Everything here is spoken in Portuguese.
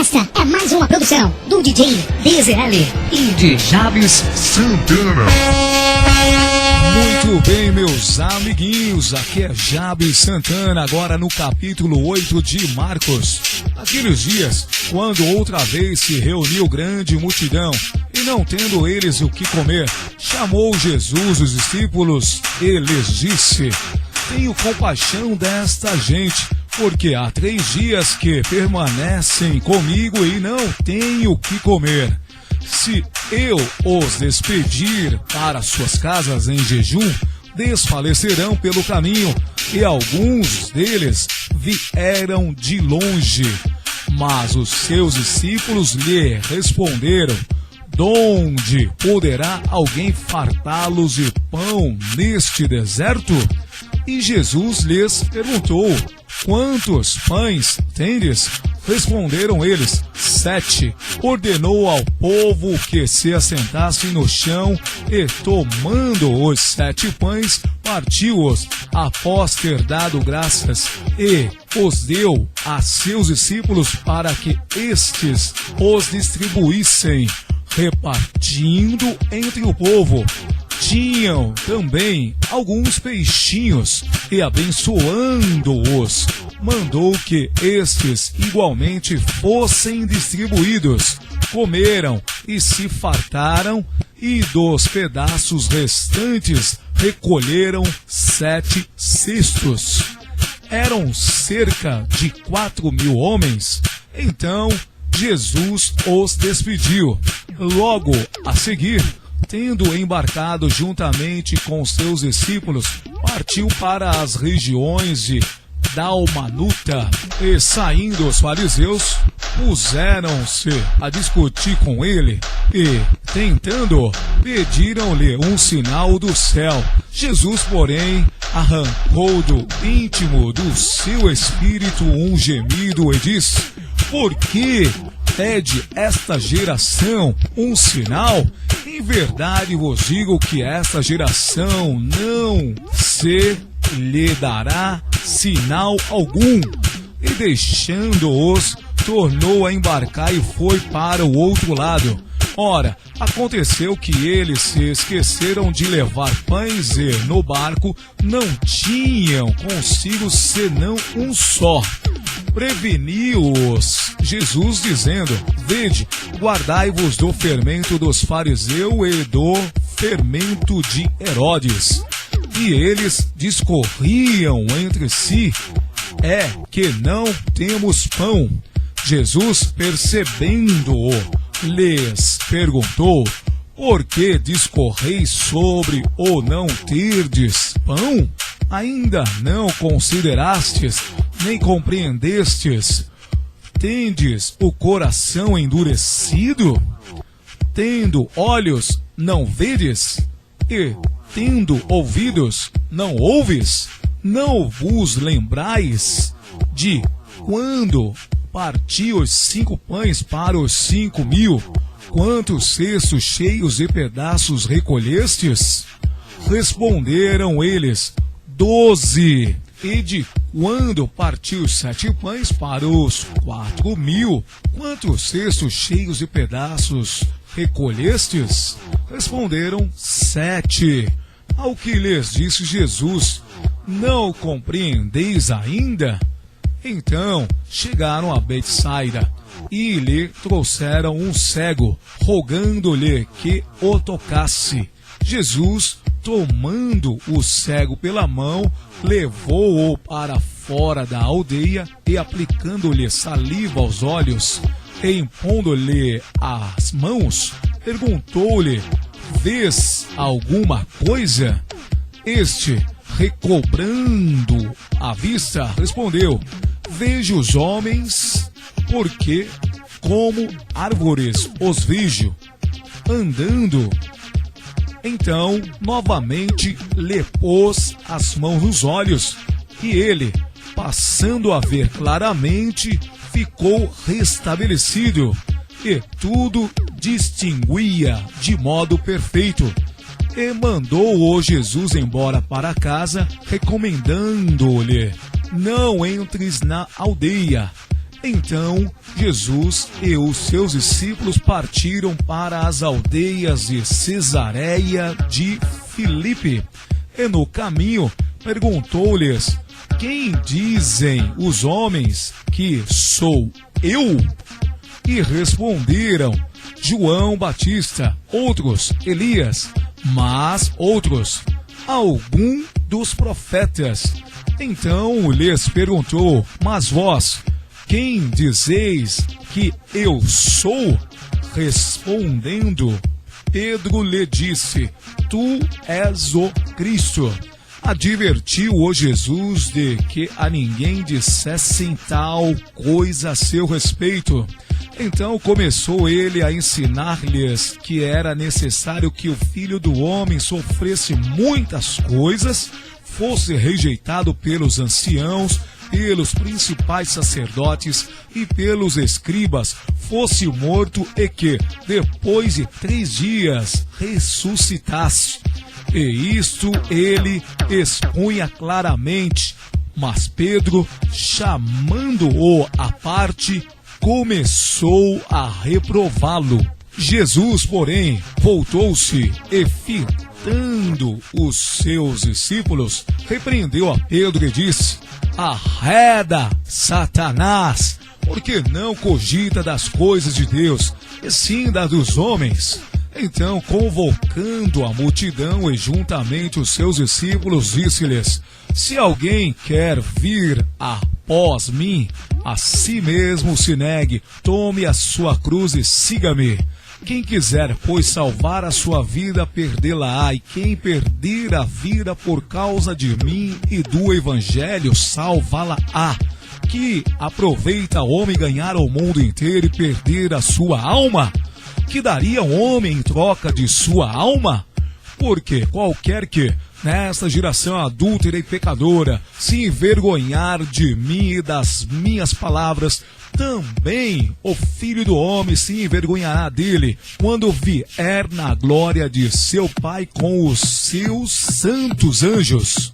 Esta é mais uma produção do DJ DZL e de Jabes Santana. Muito bem, meus amiguinhos, aqui é Jabes Santana, agora no capítulo 8 de Marcos. Aqueles dias, quando outra vez se reuniu grande multidão, e não tendo eles o que comer, chamou Jesus os discípulos e lhes disse: tenho compaixão desta gente, porque há 3 dias que permanecem comigo e não tenho o que comer. Se eu os despedir para suas casas em jejum, desfalecerão pelo caminho, e alguns deles vieram de longe. Mas os seus discípulos lhe responderam: donde poderá alguém fartá-los de pão neste deserto? E Jesus lhes perguntou: quantos pães tendes? Responderam eles: 7. Ordenou ao povo que se assentasse no chão e, tomando os 7 pães, partiu-os, após ter dado graças, e os deu a seus discípulos para que estes os distribuíssem, repartindo entre o povo. Tinham também alguns peixinhos, e abençoando-os, mandou que estes igualmente fossem distribuídos. Comeram e se fartaram, e dos pedaços restantes recolheram 7 cestos. Eram cerca de 4.000 homens. Então Jesus os despediu. Logo a seguir, tendo embarcado juntamente com seus discípulos, partiu para as regiões de Dalmanuta. E saindo os fariseus, puseram-se a discutir com ele e, tentando, pediram-lhe um sinal do céu. Jesus, porém, arrancou do íntimo do seu espírito um gemido e disse: por que pede esta geração um sinal? Em verdade vos digo que esta geração não se lhe dará sinal algum. E deixando-os, tornou a embarcar e foi para o outro lado. Ora, aconteceu que eles se esqueceram de levar pães e, no barco, não tinham consigo senão um só. Preveniu-os Jesus, dizendo: vede, guardai-vos do fermento dos fariseus e do fermento de Herodes. E eles discorriam entre si: é que não temos pão. Jesus, percebendo-o, lhes perguntou: por que discorreis sobre o não terdes pão? Ainda não considerastes, nem compreendestes? Tendes o coração endurecido? Tendo olhos, não vedes? E tendo ouvidos, não ouves? Não vos lembrais de quando parti os 5 pães para os 5.000? Quantos cestos cheios de pedaços recolhestes? Responderam eles: 12. E de quando partiu os 7 pães para os 4.000? Quantos cestos cheios de pedaços recolhestes? Responderam: 7. Ao que lhes disse Jesus: não compreendeis ainda? Então chegaram a Betsaida e lhe trouxeram um cego, rogando-lhe que o tocasse. Jesus, tomando o cego pela mão, levou-o para fora da aldeia e, aplicando-lhe saliva aos olhos e impondo-lhe as mãos, perguntou-lhe: vês alguma coisa? Este, recobrando a vista, respondeu: vejo os homens, porque como árvores os vejo, andando. Então, novamente, lhe pôs as mãos nos olhos, e ele, passando a ver claramente, ficou restabelecido, e tudo distinguia de modo perfeito. E mandou-o Jesus embora para casa, recomendando-lhe: não entres na aldeia. Então Jesus e os seus discípulos partiram para as aldeias de Cesareia de Filipe. E no caminho perguntou-lhes: quem dizem os homens que sou eu? E responderam: João Batista, outros Elias, mas outros algum dos profetas. Então lhes perguntou: mas vós, quem dizeis que eu sou? Respondendo, Pedro lhe disse: tu és o Cristo. Advertiu-o Jesus de que a ninguém dissessem tal coisa a seu respeito. Então começou ele a ensinar-lhes que era necessário que o Filho do Homem sofresse muitas coisas, fosse rejeitado pelos anciãos, pelos principais sacerdotes e pelos escribas, fosse morto e que, depois de 3 dias, ressuscitasse. E isto ele expunha claramente, mas Pedro, chamando-o à parte, começou a reprová-lo. Jesus, porém, voltou-se e, fitando os seus discípulos, repreendeu a Pedro e disse: arreda, Satanás, porque não cogita das coisas de Deus, e sim das dos homens. Então, convocando a multidão e juntamente os seus discípulos, disse-lhes: se alguém quer vir após mim, a si mesmo se negue, tome a sua cruz e siga-me. Quem quiser, pois, salvar a sua vida, perdê-la-á, e quem perder a vida por causa de mim e do Evangelho, salvá-la-á. Que aproveita o homem ganhar o mundo inteiro e perder a sua alma? Que daria um homem em troca de sua alma? Porque qualquer que, nesta geração adúltera e pecadora, se envergonhar de mim e das minhas palavras, também o Filho do Homem se envergonhará dele, quando vier na glória de seu Pai com os seus santos anjos.